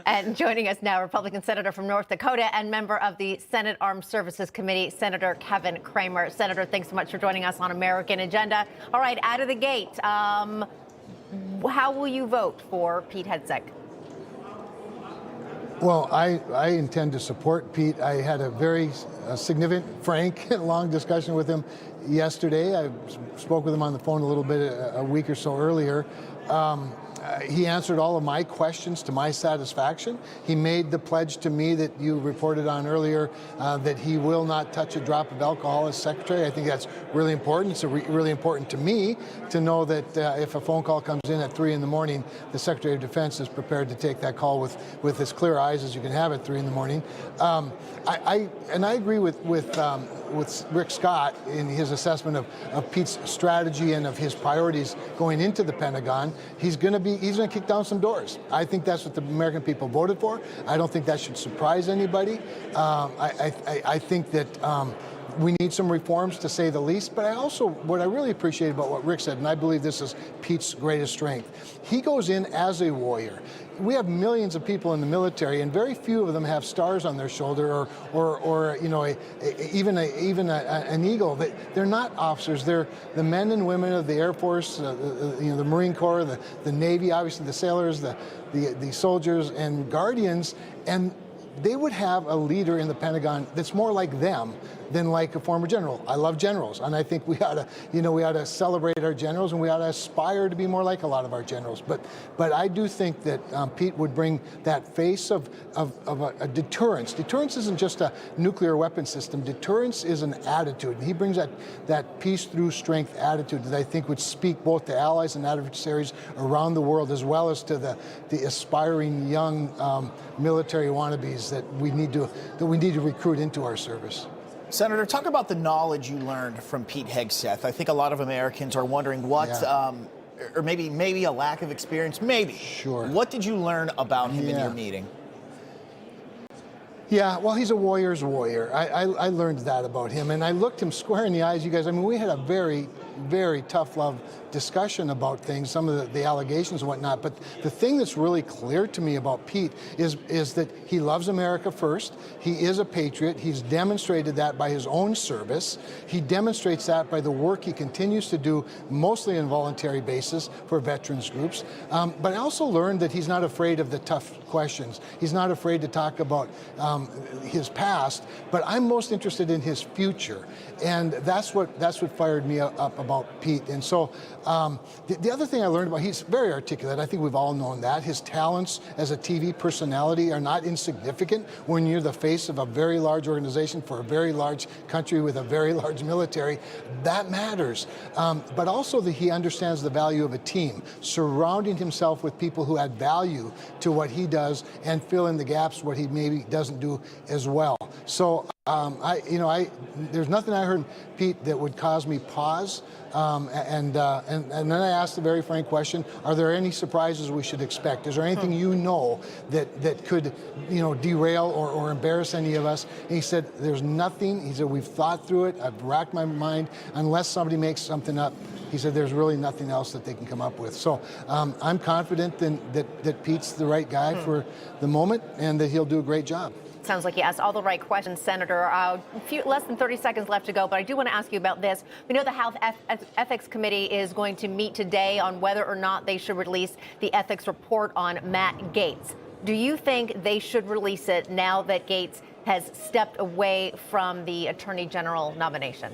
And joining us now, Republican Senator from North Dakota and member of the Senate Armed Services Committee, Senator Kevin Cramer. Senator, thanks so much for joining us on American Agenda. All right, out of the gate, how will you vote for Pete Hegseth? Well, I intend to support Pete. I had a very significant, frank, and long discussion with him yesterday. I spoke with him on the phone a little bit a week or so earlier. He answered all of my questions to my satisfaction. He made the pledge to me that you reported on earlier, that he will not touch a drop of alcohol as secretary. I think that's really important. It's really important to me to know that if a phone call comes in at 3 in the morning, the Secretary of Defense is prepared to take that call with as clear eyes as you can have at 3 in the morning. I agree with Rick Scott in his assessment of Pete's strategy and of his priorities going into the Pentagon. He's going to kick down some doors. I think that's what the American people voted for. I don't think that should surprise anybody. I think that we need some reforms, to say the least. But what I really appreciate about what Rick said, and I believe this is Pete's greatest strength, he goes in as a warrior. We have millions of people in the military, and very few of them have stars on their shoulder, or you know, even an eagle. They're not officers. They're the men and women of the Air Force, the Marine Corps, the Navy, obviously the sailors, the soldiers and guardians, and they would have a leader in the Pentagon that's more like them than like a former general. I love generals, and I think we ought to celebrate our generals, and we ought to aspire to be more like a lot of our generals. But I do think that Pete would bring that face of a deterrence. Deterrence isn't just a nuclear weapon system. Deterrence is an attitude, and he brings that peace through strength attitude that I think would speak both to allies and adversaries around the world, as well as to the aspiring young military wannabes that we need to recruit into our service. Senator, talk about the knowledge you learned from Pete Hegseth. I think a lot of Americans are wondering what, or maybe a lack of experience, maybe. Sure. What did you learn about him in your meeting? Yeah, well, he's a warrior's warrior. I learned that about him, and I looked him square in the eyes, you guys. I mean, we had a very, very tough love discussion about things, some of the allegations and whatnot, but the thing that's really clear to me about Pete is that he loves America first. He is a patriot. He's demonstrated that by his own service. He demonstrates that by the work he continues to do, mostly on a voluntary basis for veterans groups. But I also learned that he's not afraid of the tough questions. He's not afraid to talk about his past, but I'm most interested in his future. And that's what fired me up about Pete. And so the other thing I learned about, he's very articulate. I think we've all known that. His talents as a TV personality are not insignificant when you're the face of a very large organization for a very large country with a very large military. That matters. But also that he understands the value of a team, surrounding himself with people who add value to what he does and fill in the gaps what he maybe doesn't do as well. So there's nothing I heard, Pete, that would cause me pause. And then I asked the very frank question: are there any surprises we should expect? Is there anything that could derail or embarrass any of us? And he said, there's nothing. He said, we've thought through it. I've racked my mind. Unless somebody makes something up, he said, there's really nothing else that they can come up with. So I'm confident that Pete's the right guy for the moment, and that he'll do a great job. Sounds like you asked all the right questions, Senator. Less than 30 seconds left to go, but I do want to ask you about this. We know the House Ethics Committee is going to meet today on whether or not they should release the ethics report on Matt Gaetz. Do you think they should release it now that Gaetz has stepped away from the Attorney General nomination?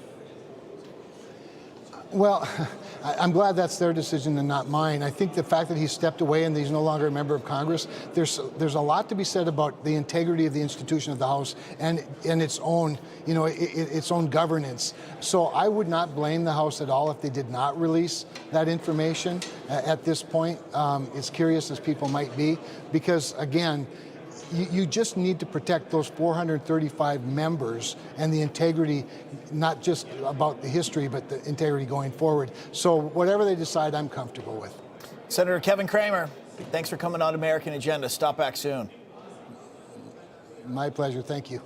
Well, I'm glad that's their decision and not mine. I think the fact that he stepped away and he's no longer a member of Congress, there's a lot to be said about the integrity of the institution of the House and its own, its own governance. So I would not blame the House at all if they did not release that information at this point, as curious as people might be, because again, you just need to protect those 435 members and the integrity, not just about the history, but the integrity going forward. So whatever they decide, I'm comfortable with. Senator Kevin Cramer, thanks for coming on American Agenda. Stop back soon. My pleasure. Thank you.